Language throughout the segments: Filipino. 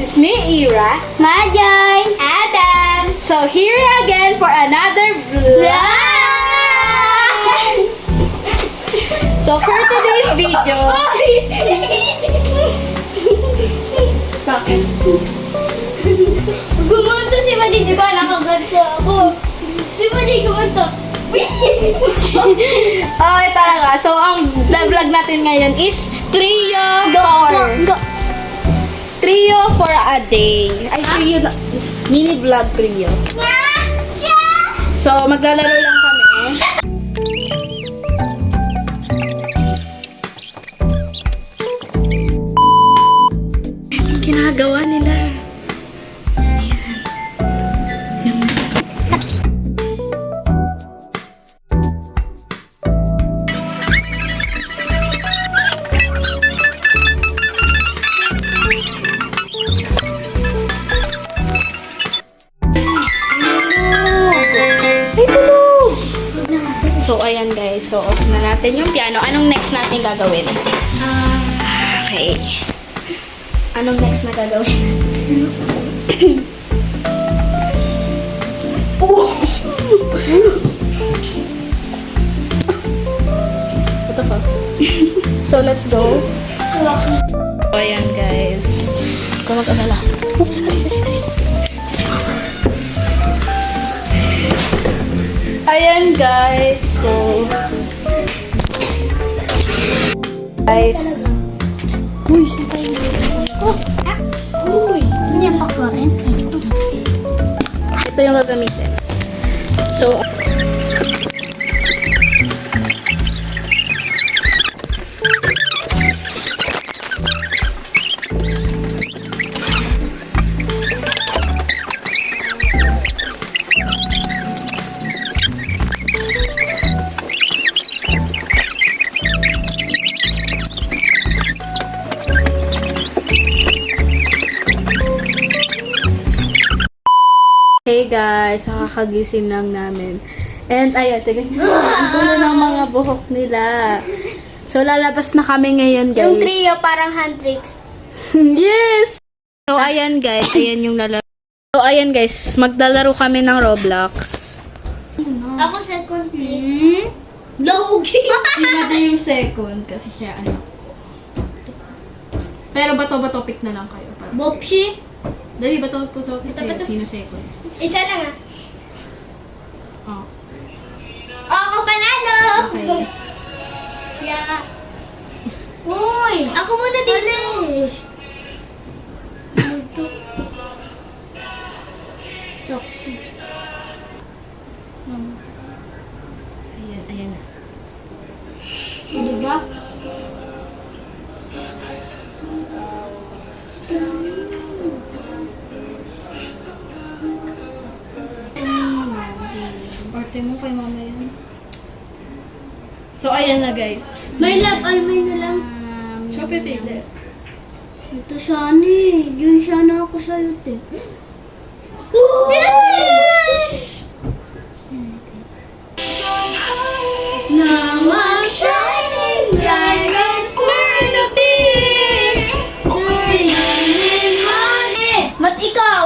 is me, Ira. Majoy! Adam! So here again for another vlog. So for today's video, bakit? Gumunto si Majoy, di ba? Nakaganto ako. Si Majoy gumunto. Okay, tara nga. So ang vlog natin ngayon is trio for trio for a day. Ay, trio na. Mini vlog trio. So maglalaro lang kami. Ang ginagawa nila. So, ayan guys. So, off na natin yung piano. Anong next natin gagawin? Okay. Anong next na gagawin? What the fuck? So, let's go. So, ayan guys. Huwag ka mag-alala. Ayan guys, so guys, Uy, saan tayo? Uy, hindi pa ko rin. ito yung gagamitin. So, hey guys, nakakagising lang namin. And ayan, tingnan nyo, ang gulo ng mga buhok nila. So, lalabas na kami ngayon guys. Yung trio parang hand tricks. Yes! So, ayan guys, ayan yung lalaro. So, ayan guys, maglalaro kami ng Roblox. Ako second please. Logi! Sinada yung second kasi siya ano. Pero bato-bato pick na lang kayo. Para Bopshi! dali, bato-bato pick kayo. Bato-bato. Sino second? Isa lang ah. Oh. Ako panalo! Okay. Yeah. Uy! Ako muna din eh. Ayan, ayan na. Diba? Orte mo kay mama yan. So, ayan na guys. May love, ay may na lang. So, pipili. Ito sana eh. Yun sana ako sa'yo te. Now I'm shining like a burnaby. Shining honey. Ba't ikaw?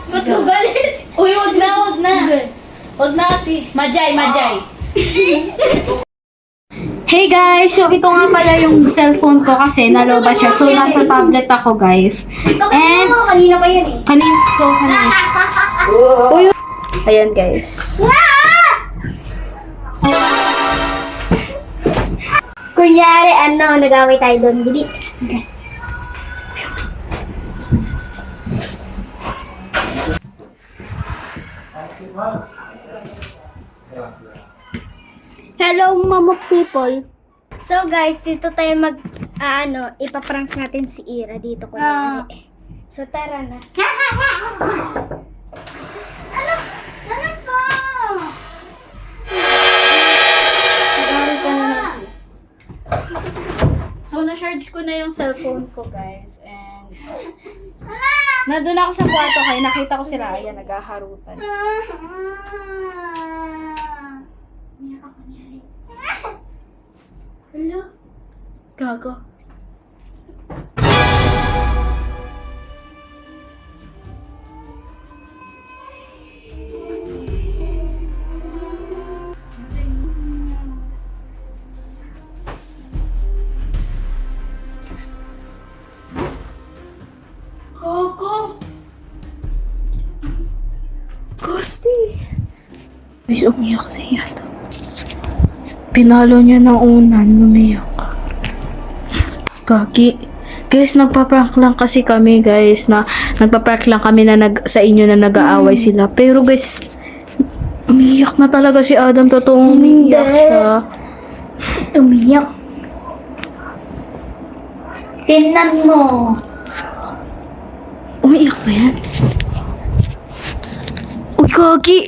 Ba't ko galit? Uy, wag na, wag na. Wag na kasi. Majay, majay. Hey guys, so ito nga pala yung cellphone ko kasi naloba siya. So, nasa tablet ako guys. And, Kanina pa yan eh. kanina. Uy, ayan guys. Kunyari, ano, nag-away tayo doon. Bilis. Okay. Hello, mamok people. So guys, dito tayo ipaprank natin si Ira dito kunyari. So tara na. Ano? Ano to? Nag-aaral ka na natin. So, na-charge ko na yung cellphone ko, guys. And, nandun ako sa kwarto kaya nakita ko si Raya naghaharutan. Niyak ako niya. Hello? Gago. Guys, umiyak si Adam. Pinalo niya ng unan, umiyak. Kaki. Guys, nagpa-prank lang kasi kami, guys, na nagpa-prank lang kami na sa inyo na nag-aaway sila. Pero guys, umiyak na talaga si Adam. Totoong umiyak siya. Umiyak. Tingnan mo. Umiyak ba yan? Uy, Kaki!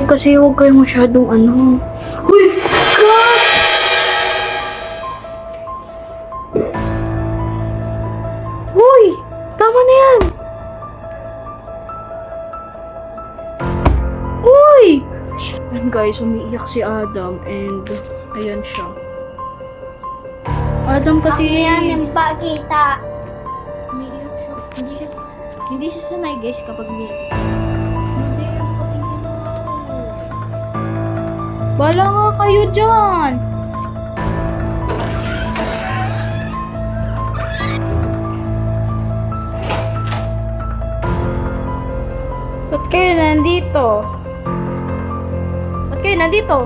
Kasi huwag kayo masyadong ano. Uy! God! Uy! Tama na yan! Uy! And guys, umiiyak si Adam and ayan siya. Adam kasi Yan yung pakita. umiiyak siya. Hindi siya sanay guys kapag may hindi yan kasi bala nga kayo dyan! Ba't kayo nandito? Ba't kayo nandito?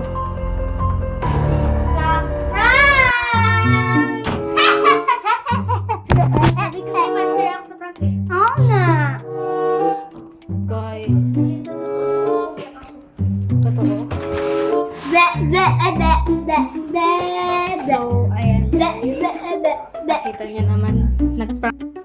Oo nga. Guys, totoo. So, ayan guys. Nakita niyo naman, nag-prank